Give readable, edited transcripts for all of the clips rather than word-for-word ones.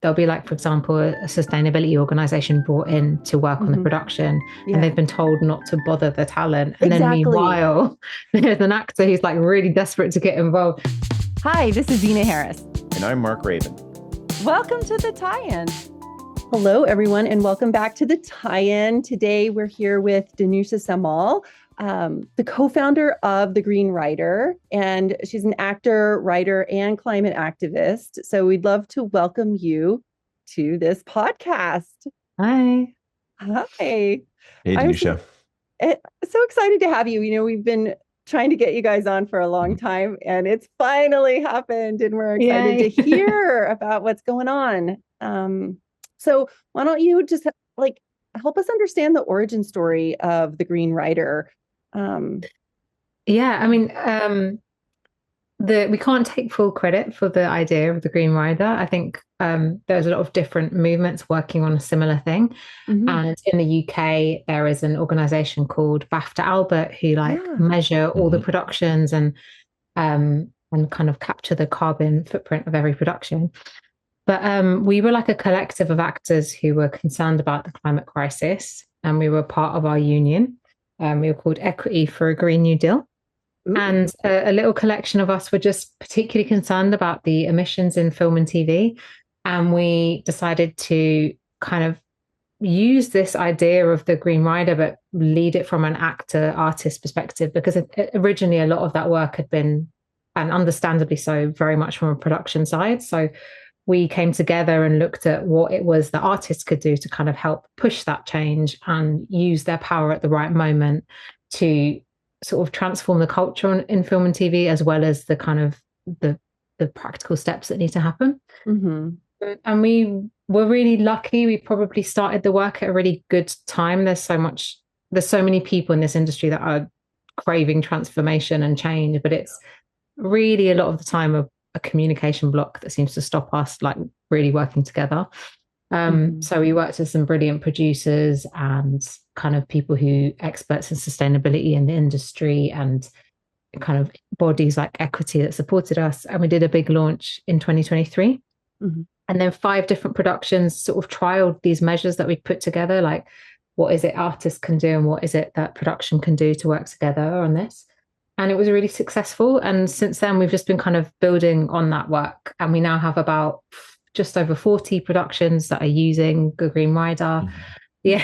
there'll be like, for example, a sustainability organization brought in to work on the Hmm. production, and Yeah, they've been told not to bother the talent. And then exactly. meanwhile, there's an actor who's like really desperate to get involved. Hi, this is Zena Harris. And I'm Mark Rabin. Welcome to the tie-in. Hello, everyone, and welcome back to the tie-in. Today, we're here with Danusia Samal, the co-founder of The Green Writer, and she's an actor, writer, and climate activist. So we'd love to welcome you to this podcast. Hi. Hi. Hey, I'm so, Danusia. so excited to have you. You know, we've been trying to get you guys on for a long time, and it's finally happened, and we're excited to Yay. hear about what's going on. So why don't you just like help us understand the origin story of the Green Rider? Um, Yeah, I mean, we can't take full credit for the idea of the Green Rider. I think there's a lot of different movements working on a similar thing. mhm. And in the UK, there is an organization called BAFTA Albert who like Yeah. measure all the Mhm. productions and kind of capture the carbon footprint of every production. But we were like a collective of actors who were concerned about the climate crisis, and we were part of our union. We were called Equity for a Green New Deal. Ooh. And a little collection of us were just particularly concerned about the emissions in film and TV. And we decided to kind of use this idea of the Green Rider, but lead it from an actor artist perspective, because originally a lot of that work had been, and understandably so, very much from a production side. So we came together and looked at what it was that artists could do to kind of help push that change and use their power at the right moment to sort of transform the culture in film and TV, as well as the kind of the practical steps that need to happen. Mhm. And we were really lucky. We probably started the work at a really good time. There's so many people in this industry that are craving transformation and change, but it's really a lot of the time a communication block that seems to stop us like really working together. Mhm. So we worked with some brilliant producers and kind of people who experts in sustainability in the industry and kind of bodies like Equity that supported us. And we did a big launch in 2023. Mhm. And then 5 different productions sort of trialed these measures that we put together, like what is it artists can do and what is it that production can do to work together on this. And it was really successful. And since then, we've just been kind of building on that work. And we now have about just over 40 productions that are using the Green Rider. Mhm. Yeah.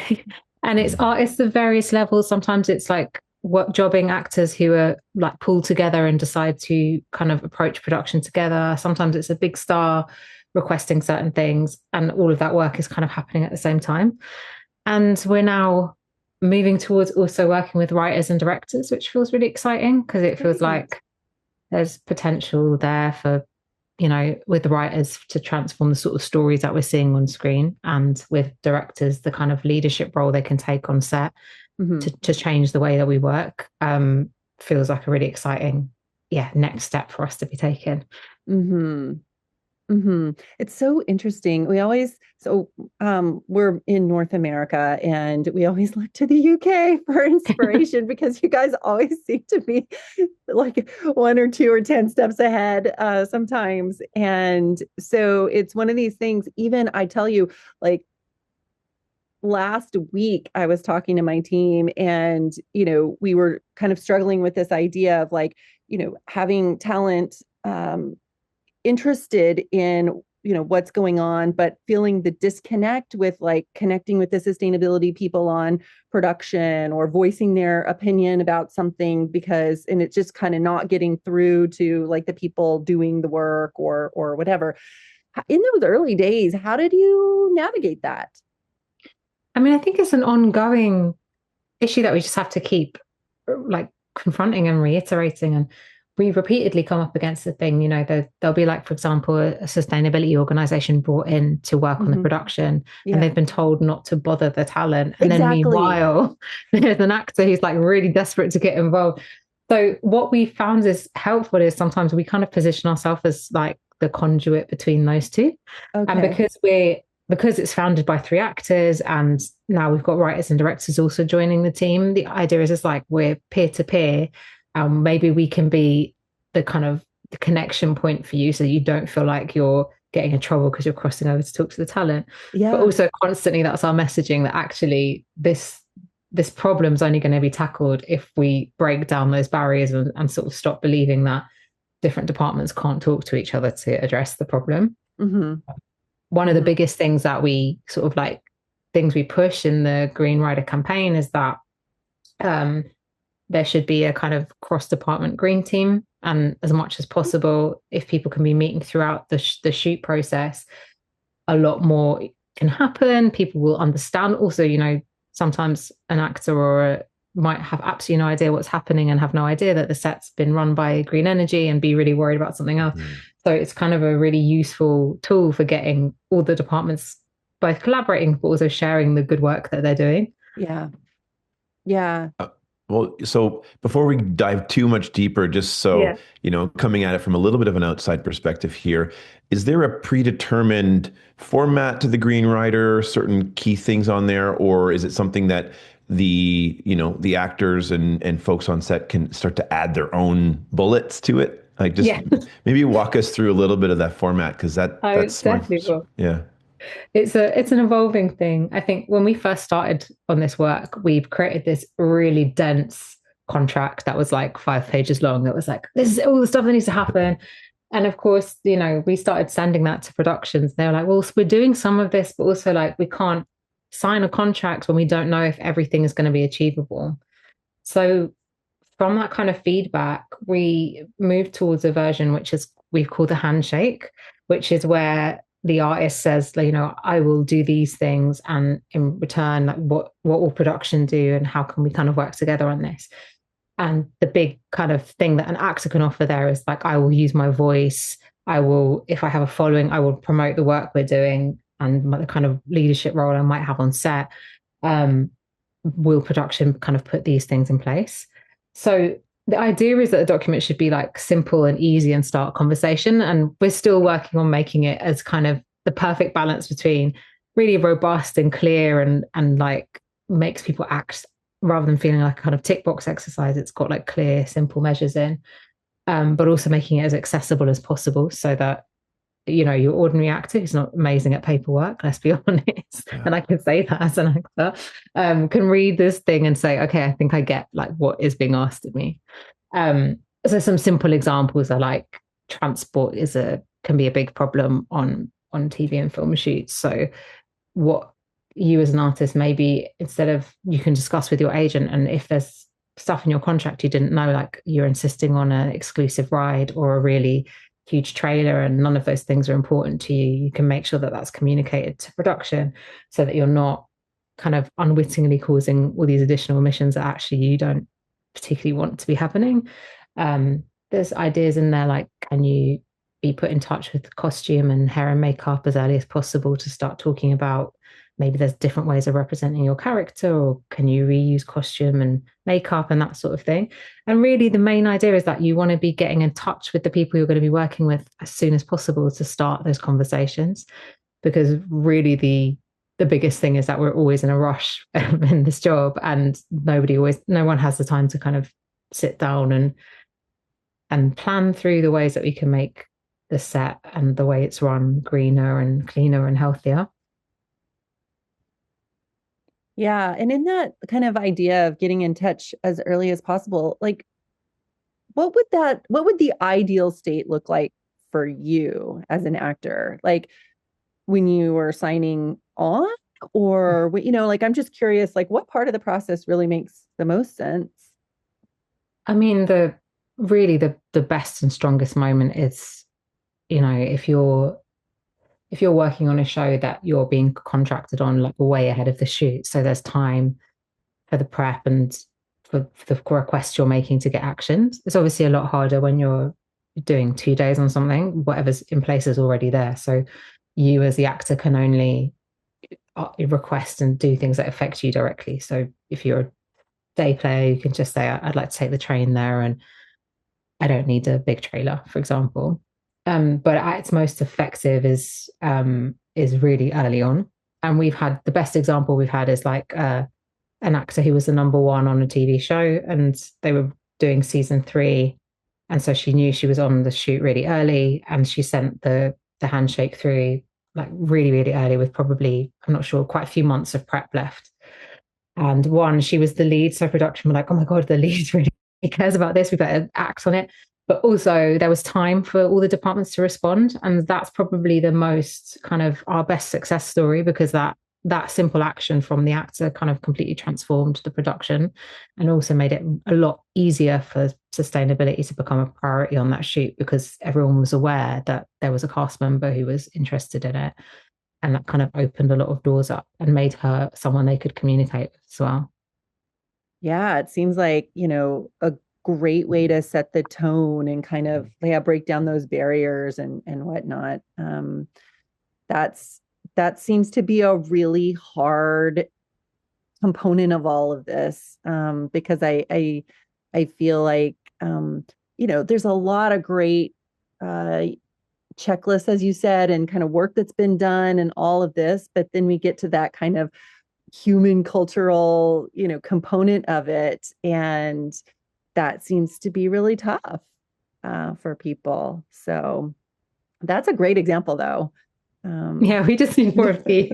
And it's Mhm. artists of various levels. Sometimes it's like work jobbing actors who are like pulled together and decide to kind of approach production together. Sometimes it's a big star requesting certain things, and all of that work is kind of happening at the same time. And we're now moving towards also working with writers and directors, which feels really exciting because it feels Great. like there's potential there for, with the writers to transform the sort of stories that we're seeing on screen, and with directors, the kind of leadership role they can take on set Mhm. to change the way that we work. Feels like a really exciting, yeah, next step for us to be taking. Mhm. Hmm. It's so interesting. We're in North America and we always look to the UK for inspiration because you guys always seem to be like one or two or 10 steps ahead sometimes. And so it's one of these things, even I tell you, like last week I was talking to my team and, we were kind of struggling with this idea of like, having talent interested in what's going on but feeling the disconnect with like connecting with the sustainability people on production or voicing their opinion about something because and it's just kind of not getting through to like the people doing the work or whatever. In those early days, how did you navigate that? I mean, I think it's an ongoing issue that we just have to keep like confronting and reiterating. And we repeatedly come up against the thing, there'll be like, for example, a sustainability organization brought in to work on the Mm-hmm. production, and Yeah, they've been told not to bother the talent. And then exactly. meanwhile, there's an actor who's like really desperate to get involved. So what we found is helpful is sometimes we kind of position ourselves as like the conduit between those two. And Okay. because it's founded by 3 actors, and now we've got writers and directors also joining the team, the idea is just like we're peer to peer. Maybe we can be the kind of the connection point for you so you don't feel like you're getting in trouble because you're crossing over to talk to the talent. But Yeah. also constantly that's our messaging that actually this problem's only going to be tackled if we break down those barriers and sort of stop believing that different departments can't talk to each other to address the problem. Mm-hmm. One of the Mm-hmm. biggest things that we sort of like things we push in the Green Rider campaign is that um, there should be a kind of cross department green team. And as much as possible, if people can be meeting throughout the shoot process, a lot more can happen. People will understand. Also, sometimes an actor might have absolutely no idea what's happening and have no idea that the set's been run by green energy and be really worried about something else. Mm. So it's kind of a really useful tool for getting all the departments both collaborating but also sharing the good work that they're doing. Yeah. Yeah. Well, so before we dive too much deeper, just so, Yeah. coming at it from a little bit of an outside perspective here, is there a predetermined format to the Green Rider, certain key things on there, or is it something that the actors and folks on set can start to add their own bullets to it? Like just Yeah. maybe walk us through a little bit of that format because I that's my definitely will. yeah. It's an evolving thing. I think when we first started on this work, we created this really dense contract that was like 5 pages long. That was like, this is all the stuff that needs to happen. And of course, we started sending that to productions. They were like, well, we're doing some of this, but also like we can't sign a contract when we don't know if everything is going to be achievable. So from that kind of feedback, we moved towards a version which is we've called the handshake, which is where the artist says, I will do these things, and in return, like what will production do, and how can we kind of work together on this? And the big kind of thing that an actor can offer there is like, I will use my voice. I will, if I have a following, I will promote the work we're doing and the kind of leadership role I might have on set. Will production kind of put these things in place? So the idea is that the document should be like simple and easy and start conversation. And we're still working on making it as kind of the perfect balance between really robust and clear and like makes people act rather than feeling like a kind of tick box exercise. It's got like clear, simple measures in, but also making it as accessible as possible so that your ordinary actor who's not amazing at paperwork, let's be honest, Yeah. and I can say that as an actor, can read this thing and say, okay, I think I get like what is being asked of me. So some simple examples are like transport can be a big problem on TV and film shoots. So what you as an artist, maybe instead of you can discuss with your agent, and if there's stuff in your contract you didn't know, like you're insisting on an exclusive ride or a really huge trailer and none of those things are important to you, you can make sure that that's communicated to production so that you're not kind of unwittingly causing all these additional emissions that actually you don't particularly want to be happening. There's ideas in there like, can you be put in touch with costume and hair and makeup as early as possible to start talking about maybe there's different ways of representing your character, or can you reuse costume and makeup and that sort of thing? And really the main idea is that you want to be getting in touch with the people you're going to be working with as soon as possible to start those conversations, because really the biggest thing is that we're always in a rush in this job, and no one has the time to kind of sit down and plan through the ways that we can make the set and the way it's run greener and cleaner and healthier. Yeah. And in that kind of idea of getting in touch as early as possible, like what would the ideal state look like for you as an actor? Like when you were signing on, or like I'm just curious, like what part of the process really makes the most sense? I mean, the best and strongest moment is, if you're working on a show that you're being contracted on like way ahead of the shoot, so there's time for the prep and for the requests you're making to get actions. It's obviously a lot harder when you're doing 2 days on something, whatever's in place is already there. So you as the actor can only request and do things that affect you directly. So if you're a day player, you can just say, I'd like to take the train there and I don't need a big trailer, for example. But at its most effective is really early on. And we've had the best example we've had is like an actor who was the number one on a TV show, and they were doing season 3. And so she knew she was on the shoot really early, and she sent the the handshake through like really, really early with probably, I'm not sure, quite a few months of prep left. And one, she was the lead. So production were like, oh my God, the lead really cares about this. We better act on it. But also there was time for all the departments to respond. And that's probably the most kind of our best success story because that simple action from the actor kind of completely transformed the production and also made it a lot easier for sustainability to become a priority on that shoot because everyone was aware that there was a cast member who was interested in it. And that kind of opened a lot of doors up and made her someone they could communicate with as well. Yeah, it seems like, a great way to set the tone and kind of break down those barriers and whatnot. That's that seems to be a really hard component of all of this because I feel like there's a lot of great checklists, as you said, and kind of work that's been done and all of this, but then we get to that kind of human cultural component of it, and that seems to be really tough for people. So that's a great example, though. Yeah, we just need more of these.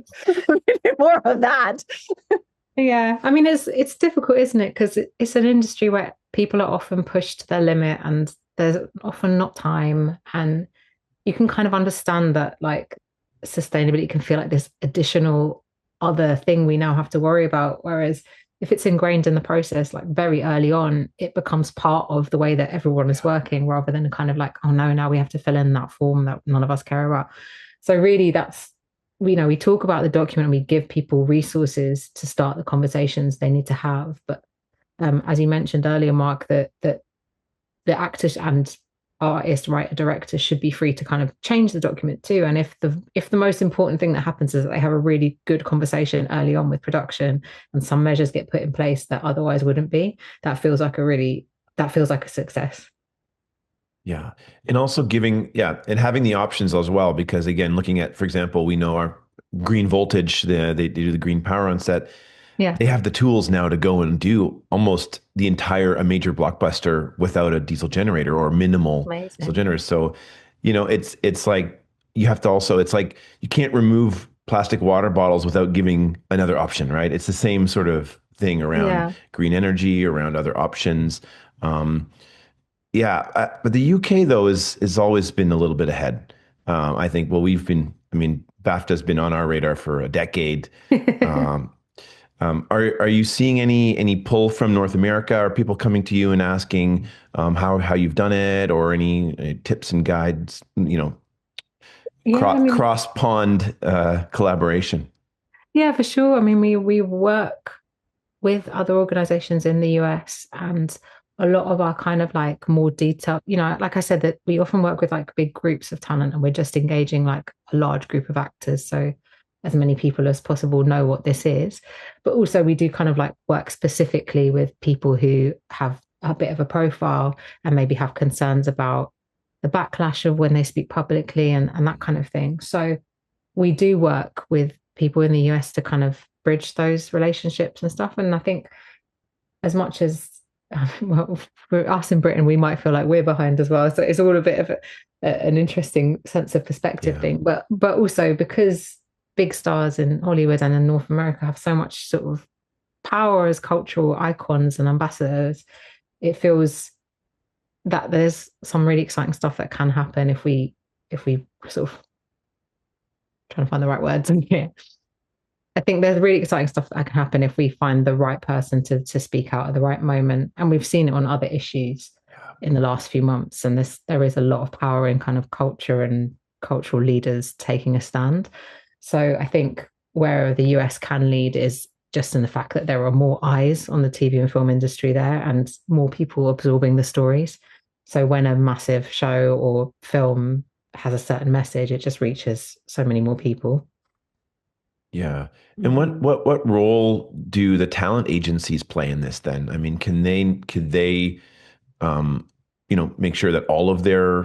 More of that. Yeah, I mean it's difficult, isn't it? Because it's an industry where people are often pushed to their limit, and there's often not time, and you can kind of understand that like sustainability can feel like this additional other thing we now have to worry about. Whereas if it's ingrained in the process, like very early on, it becomes part of the way that everyone is working rather than kind of like, oh no, now we have to fill in that form that none of us care about. So really that's, we talk about the document and we give people resources to start the conversations they need to have. But as you mentioned earlier, Mark, that the actors and artist, writer, director should be free to kind of change the document too. And if the most important thing that happens is that they have a really good conversation early on with production and some measures get put in place that otherwise wouldn't be, that feels like a success. Yeah. And also and having the options as well, because again, looking at, for example, we know our green voltage, they do the green power on set. Yeah. They have the tools now to go and do almost the entire a major blockbuster without a diesel generator or minimal diesel Amazing. generators. So, it's like you have to also, it's like you can't remove plastic water bottles without giving another option, right? It's the same sort of thing around Yeah. green energy, around other options. Um, but the UK though is always been a little bit ahead. I think. Well, I mean, BAFTA's been on our radar for a decade. Um, are you seeing any pull from North America? Are people coming to you and asking how you've done it, or any tips and guides? Yeah, I mean, Cross pond collaboration. yeah, for sure. I mean, we work with other organizations in the US and a lot of our kind of like more detailed, like I said, that we often work with like big groups of talent and we're just engaging like a large group of actors. So as many people as possible know what this is. But also we do kind of like work specifically with people who have a bit of a profile and maybe have concerns about the backlash of when they speak publicly and that kind of thing. So we do work with people in the US to kind of bridge those relationships and stuff. And I think as much as well, for us in Britain, we might feel like we're behind as well. So it's all a bit of an interesting sense of perspective Yeah. thing. But also because big stars in Hollywood and in North America have so much sort of power as cultural icons and ambassadors, it feels that there's some really exciting stuff that can happen if we sort of trying to find the right words in here. I think there's really exciting stuff that can happen if we find the right person to speak out at the right moment. And we've seen it on other issues in the last few months. And there is a lot of power in kind of culture and cultural leaders taking a stand. So I think where the US can lead is just in the fact that there are more eyes on the TV and film industry there and more people absorbing the stories. So when a massive show or film has a certain message, it just reaches so many more people. Yeah. And what role do the talent agencies play in this then? I mean, could they um, make sure that all of their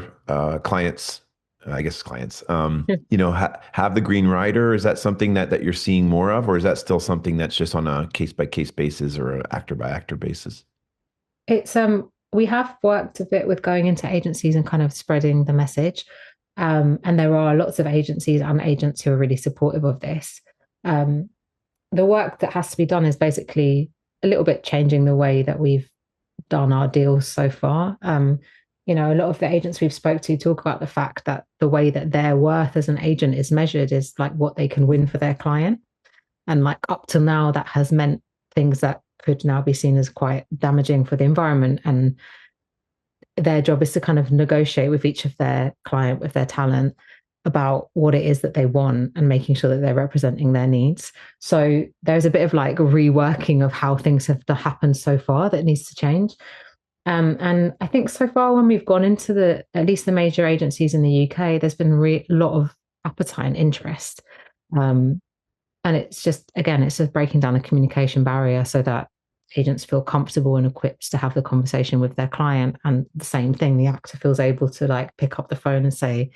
clients, I guess clients, have the green rider? Is that something that you're seeing more of, or is that still something that's just on a case by case basis or an actor by actor basis? It's we have worked a bit with going into agencies and kind of spreading the message. And there are lots of agencies and agents who are really supportive of this. Um, the work that has to be done is basically a little bit changing the way that we've done our deals so far. A lot of the agents we've spoke to talk about the fact that the way that their worth as an agent is measured is like what they can win for their client. And like up till now, that has meant things that could now be seen as quite damaging for the environment. And their job is to kind of negotiate with each of their client, with their talent, about what it is that they want and making sure that they're representing their needs. So there's a bit of like reworking of how things have happened so far that needs to change. And I think so far, when we've gone into at least the major agencies in the UK, there's been a lot of appetite and interest. Um, and it's just, again, it's just breaking down the communication barrier so that agents feel comfortable and equipped to have the conversation with their client. And the same thing, the actor feels able to like pick up the phone and say,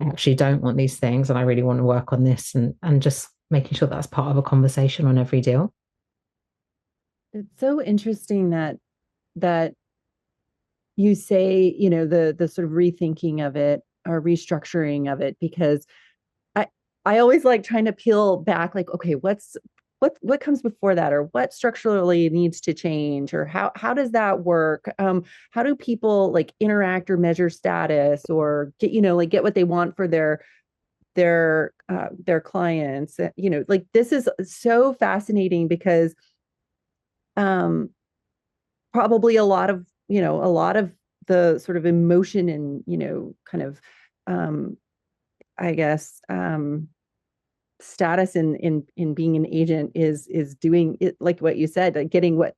I actually don't want these things and I really want to work on this, and just making sure that's part of a conversation on every deal. It's so interesting that you say, the sort of rethinking of it or restructuring of it, because I always like trying to peel back, like, okay, what comes before that, or what structurally needs to change, or how does that work? How do people like interact or measure status, or get what they want for their clients? Like, this is so fascinating because um probably a lot of the sort of emotion and kind of um I guess status in being an agent is doing it, like what you said, like getting what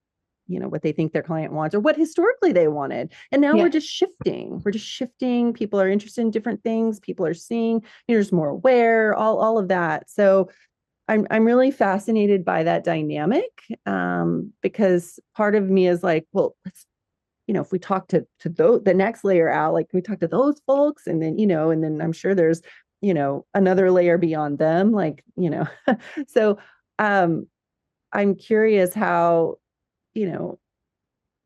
they think their client wants or what historically they wanted. And now Yeah. we're just shifting. People are interested in different things. People are seeing, just more aware, all of that. So I'm really fascinated by that dynamic, because part of me is like, well, let's, if we talk to the next layer out, like we talk to those folks, and then I'm sure there's, another layer beyond them, like, so um, I'm curious you know,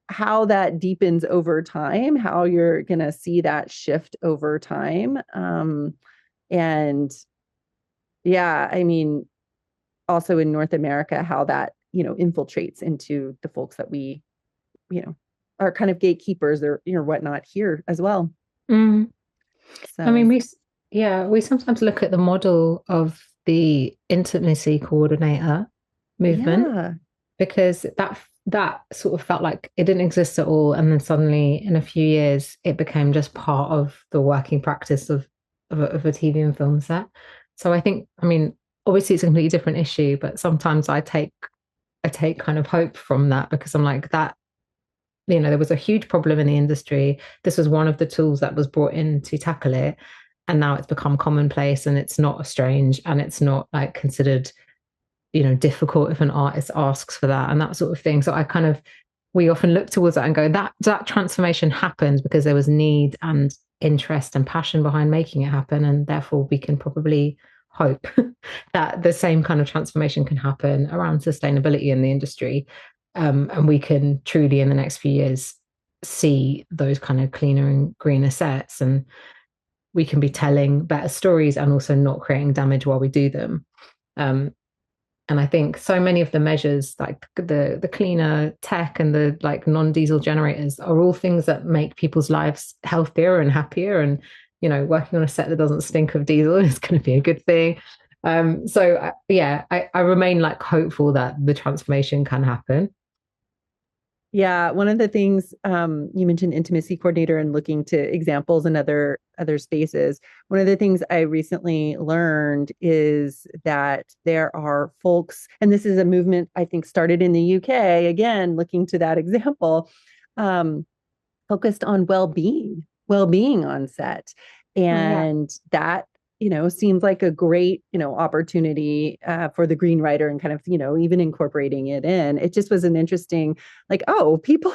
how that deepens over time, how you're going to see that shift over time. And yeah, I mean, also in North America, how that, infiltrates into the folks that we, you know, are kind of gatekeepers or, whatnot here as well. Mm. I mean, So, we sometimes look at the model of the intimacy coordinator movement, yeah. because that sort of felt like it didn't exist at all, and then suddenly in a few years it became just part of the working practice of a TV and film set. So I think, I mean, obviously it's a completely different issue, but sometimes I take kind of hope from that, because I'm like, that, there was a huge problem in the industry. This was one of the tools that was brought in to tackle it. And now it's become commonplace, and it's not strange, and it's not like considered, difficult if an artist asks for that and that sort of thing. So we often look towards that and go, that transformation happened because there was need and interest and passion behind making it happen. And therefore we can probably hope that the same kind of transformation can happen around sustainability in the industry. And we can truly, in the next few years, see those kind of cleaner and greener sets, and we can be telling better stories and also not creating damage while we do them. Um, and I think so many of the measures, like the cleaner tech and the like non-diesel generators, are all things that make people's lives healthier and happier. And working on a set that doesn't stink of diesel is going to be a good thing. I remain like hopeful that the transformation can happen. Yeah, one of the things, you mentioned intimacy coordinator and looking to examples in other spaces. One of the things I recently learned is that there are folks, and this is a movement I think started in the UK, again, looking to that example, um, focused on well-being on set. Oh, yeah. And that, seems like a great, opportunity for the green writer, and kind of, even incorporating it in. It just was an interesting, like, oh, people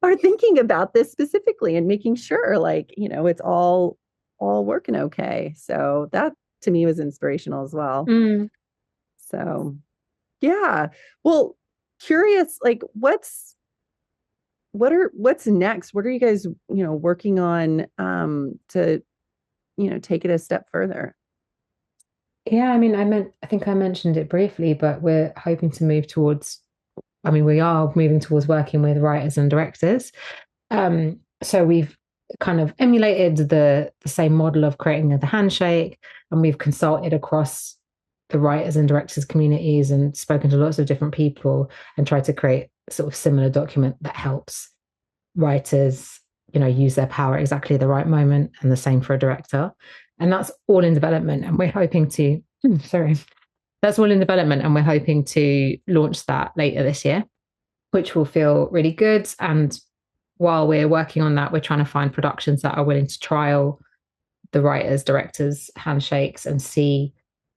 are thinking about this specifically and making sure, like, it's all working okay. So that to me was inspirational as well. Mm. So yeah. Well, curious, like, what's next? What are you guys, working on, to take it a step further? Yeah, I mean, I think I mentioned it briefly, but we're hoping to move towards, I mean, we are moving towards working with writers and directors. So we've kind of emulated the same model of creating the handshake, and we've consulted across the writers and directors communities and spoken to lots of different people and tried to create a sort of similar document that helps writers, use their power at exactly the right moment, and the same for a director. And that's all in development. And we're hoping to, sorry, that's all in development. And we're hoping to launch that later this year, which will feel really good. And while we're working on that, we're trying to find productions that are willing to trial the writers, directors, handshakes and see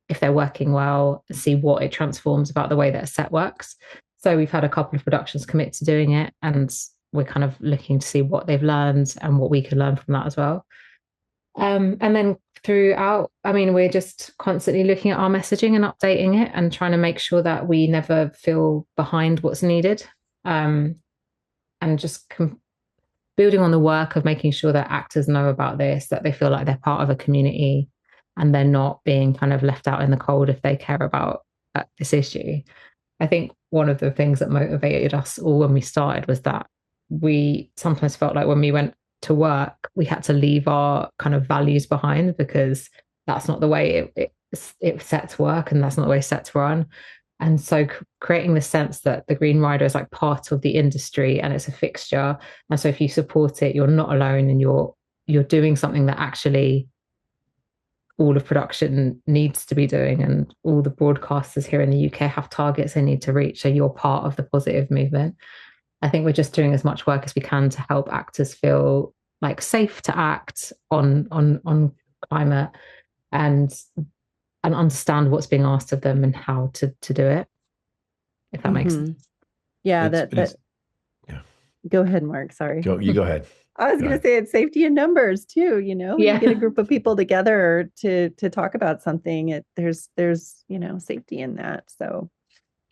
if they're working well, see what it transforms about the way that a set works. So we've had a couple of productions commit to doing it, and we're kind of looking to see what they've learned and what we can learn from that as well. And then throughout, I mean, we're just constantly looking at our messaging and updating it and trying to make sure that we never feel behind what's needed. And just building on the work of making sure that actors know about this, that they feel like they're part of a community and they're not being kind of left out in the cold if they care about this issue. I think one of the things that motivated us all when we started was that we sometimes felt like when we went to work, we had to leave our kind of values behind because that's not the way it sets work, and that's not the way sets run. And so creating the sense that the Green Rider is like part of the industry and it's a fixture. And so if you support it, you're not alone, and you're doing something that actually all of production needs to be doing, and all the broadcasters here in the UK have targets they need to reach. So you're part of the positive movement. I think we're just doing as much work as we can to help actors feel like safe to act on climate, and understand what's being asked of them and how to do it, if that makes sense. Yeah, It's yeah. Go ahead, Mark. Sorry. You go ahead. I was going to say it's safety in numbers too. Yeah. You get a group of people together to talk about something. There's safety in that. So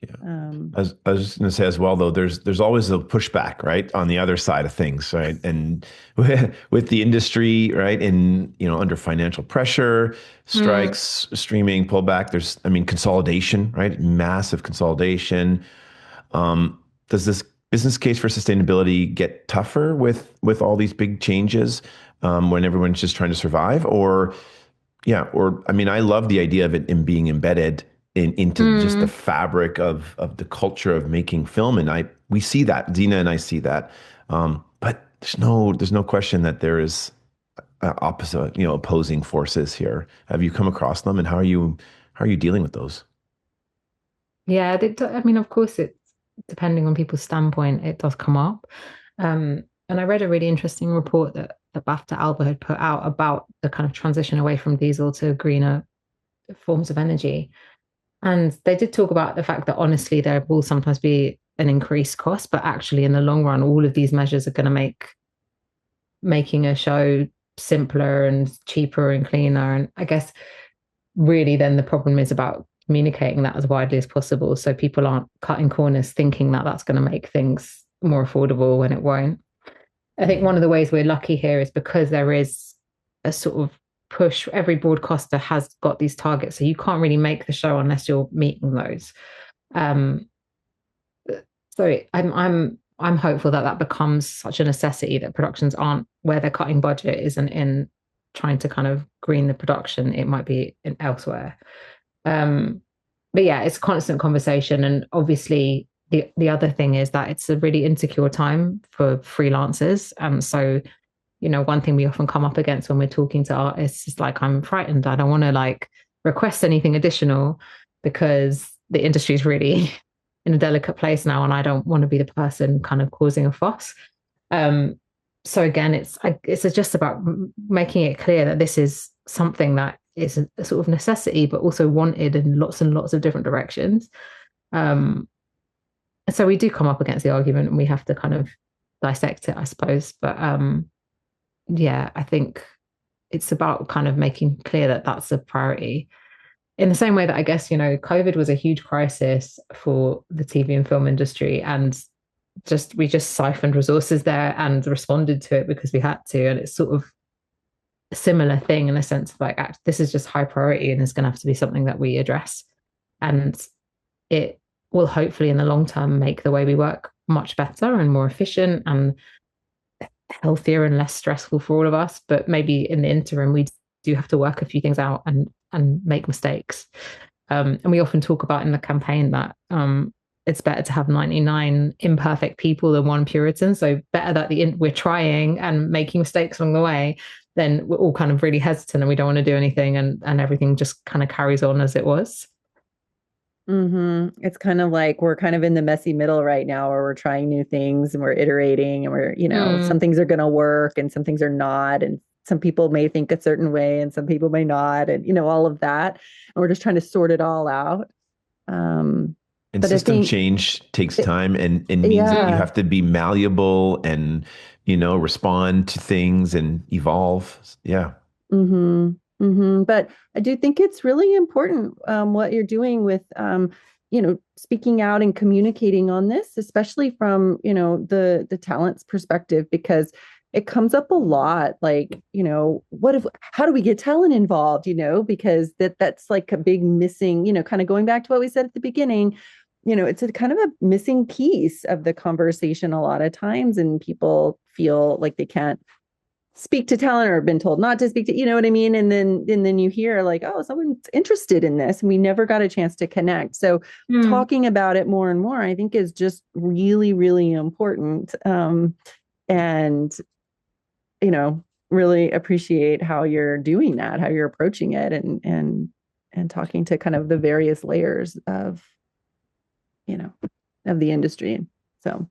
yeah. I was just going to say as well, though, there's always a pushback, right, on the other side of things, right, and with the industry, right, and under financial pressure, strikes, streaming pullback. Consolidation, right, massive consolidation. Does this business case for sustainability get tougher with all these big changes when everyone's just trying to survive, or I love the idea of it in being embedded into just the fabric of the culture of making film, and we see that. Zena and I see that, but there's no question that there is opposite, opposing forces here. Have you come across them, and how are you dealing with those? Yeah, of course, it's depending on people's standpoint, it does come up. And I read a really interesting report that BAFTA Alba had put out about the kind of transition away from diesel to greener forms of energy. And they did talk about the fact that honestly, there will sometimes be an increased cost, but actually in the long run, all of these measures are going to make making a show simpler and cheaper and cleaner. And I guess really then the problem is about communicating that as widely as possible, so people aren't cutting corners thinking that that's going to make things more affordable when it won't. I think one of the ways we're lucky here is because there is a sort of push. Every broadcaster has got these targets, so you can't really make the show unless you're meeting those. So I'm hopeful that becomes such a necessity, that productions aren't where their cutting budget isn't in trying to kind of green the production. It might be in elsewhere. But yeah, it's a constant conversation. And obviously the other thing is that it's a really insecure time for freelancers. So, one thing we often come up against when we're talking to artists is like, I'm frightened. I don't want to like request anything additional because the industry is really in a delicate place now, and I don't want to be the person kind of causing a fuss. So again, it's just about making it clear that this is something that is a sort of necessity, but also wanted in lots and lots of different directions. So we do come up against the argument, and we have to kind of dissect it, I suppose. But yeah, I think it's about kind of making clear that that's a priority. In the same way that I guess, COVID was a huge crisis for the TV and film industry, and we just siphoned resources there and responded to it because we had to. And it's sort of a similar thing in a sense of like, this is just high priority and it's going to have to be something that we address. And it will hopefully in the long term make the way we work much better and more efficient and healthier and less stressful for all of us. But maybe in the interim, we do have to work a few things out and make mistakes. And we often talk about in the campaign that it's better to have 99 imperfect people than one Puritan. So better that we're trying and making mistakes along the way, then we're all kind of really hesitant and we don't want to do anything and everything just kind of carries on as it was. It's kind of like we're kind of in the messy middle right now where we're trying new things and we're iterating and we're, some things are going to work and some things are not. And some people may think a certain way and some people may not. And, all of that. And we're just trying to sort it all out. And but system change takes time and means that you have to be malleable and, respond to things and evolve. Yeah. But I do think it's really important what you're doing with, speaking out and communicating on this, especially from, the talent's perspective, because it comes up a lot. Like, how do we get talent involved? Because that's like a big missing, kind of going back to what we said at the beginning. It's a kind of a missing piece of the conversation a lot of times, and people feel like they can't speak to talent or been told not to speak to, you know what I mean? And then you hear like, oh, someone's interested in this. And we never got a chance to connect. So talking about it more and more, I think is just really, really important. And, really appreciate how you're doing that, how you're approaching it and talking to kind of the various layers of, of the industry. So.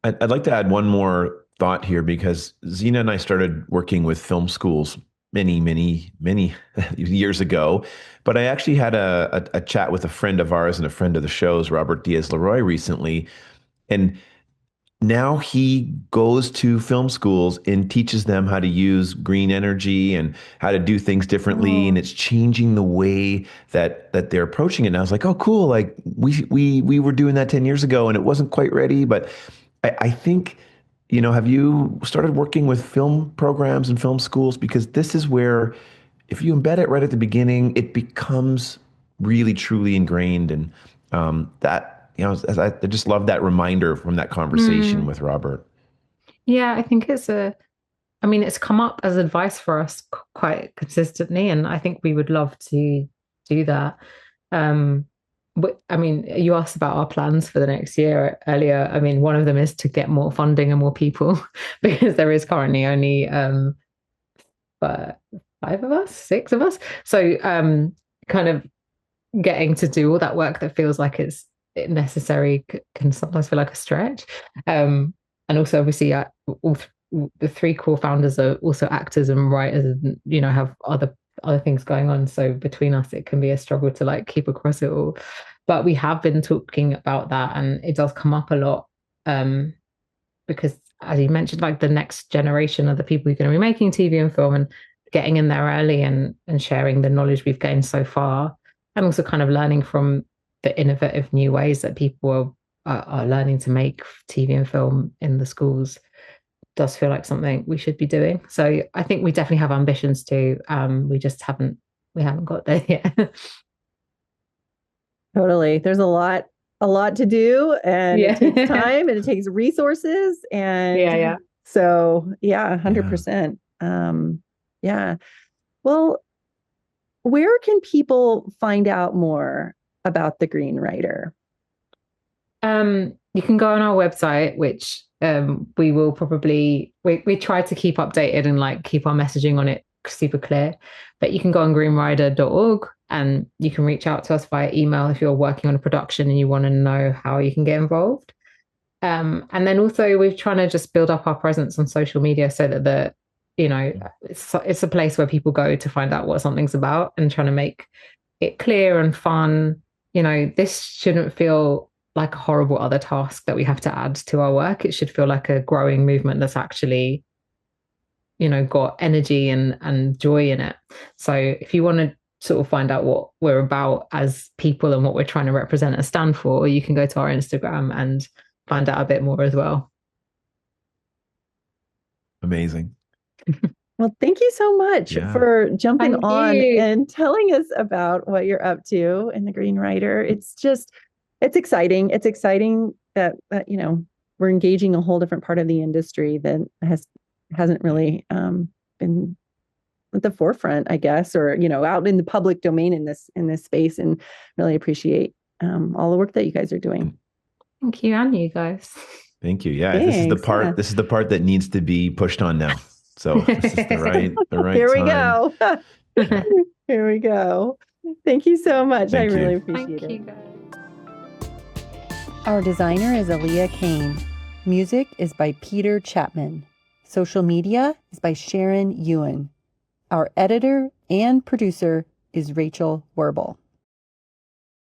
I'd like to add one more thought here because Zena and I started working with film schools many, many, many years ago. But I actually had a chat with a friend of ours and a friend of the show's, Robert Diaz-Leroy, recently. And now he goes to film schools and teaches them how to use green energy and how to do things differently. And it's changing the way that they're approaching it. And I was like, oh, cool. Like we were doing that 10 years ago and it wasn't quite ready. But I think, have you started working with film programs and film schools? Because this is where, if you embed it right at the beginning, it becomes really, truly ingrained. And I just love that reminder from that conversation with Robert. Yeah, I think it's come up as advice for us quite consistently. And I think we would love to do that. But you asked about our plans for the next year earlier. One of them is to get more funding and more people because there is currently only but 6 of us. So kind of getting to do all that work that feels like it's necessary can sometimes feel like a stretch. And also obviously the 3 core founders are also actors and writers and have other things going on. So between us, it can be a struggle to like keep across it all. But we have been talking about that, and it does come up a lot because, as you mentioned, like the next generation of the people who are going to be making TV and film and getting in there early and sharing the knowledge we've gained so far, and also kind of learning from the innovative new ways that people are learning to make TV and film in the schools does feel like something we should be doing. So I think we definitely have ambitions to. We just haven't got there yet. Totally. There's a lot to do, and it takes time and it takes resources. And so 100%. Yeah. Well, where can people find out more about the Green Writer? You can go on our website, which we will probably we try to keep updated and like keep our messaging on it super clear. But you can go on greenrider.org and you can reach out to us via email if you're working on a production and you want to know how you can get involved. And then also we're trying to just build up our presence on social media so that it's a place where people go to find out what something's about and trying to make it clear and fun. This shouldn't feel like a horrible other task that we have to add to our work. It should feel like a growing movement that's actually, got energy and joy in it. So if you want to sort of find out what we're about as people and what we're trying to represent and stand for, you can go to our Instagram and find out a bit more as well. Amazing. Well, thank you so much Yeah. for jumping Thank on you. and telling us about what you're up to in the Green Rider. It's exciting. It's exciting that we're engaging a whole different part of the industry that hasn't really been at the forefront, I guess, or out in the public domain in this space. And really appreciate all the work that you guys are doing. Thank you, and you guys. Thank you. Yeah, this is the Thanks. Yeah. part. This is the part that needs to be pushed on now. So this is the right Here we time. go. Yeah. Here we go. Thank you so much. I Thank really you. appreciate Thank you, it. guys. Our designer is Aaliyah Kane. Music is by Peter Chapman. Social media is by Sharon Ewan. Our editor and producer is Rachel Werbel.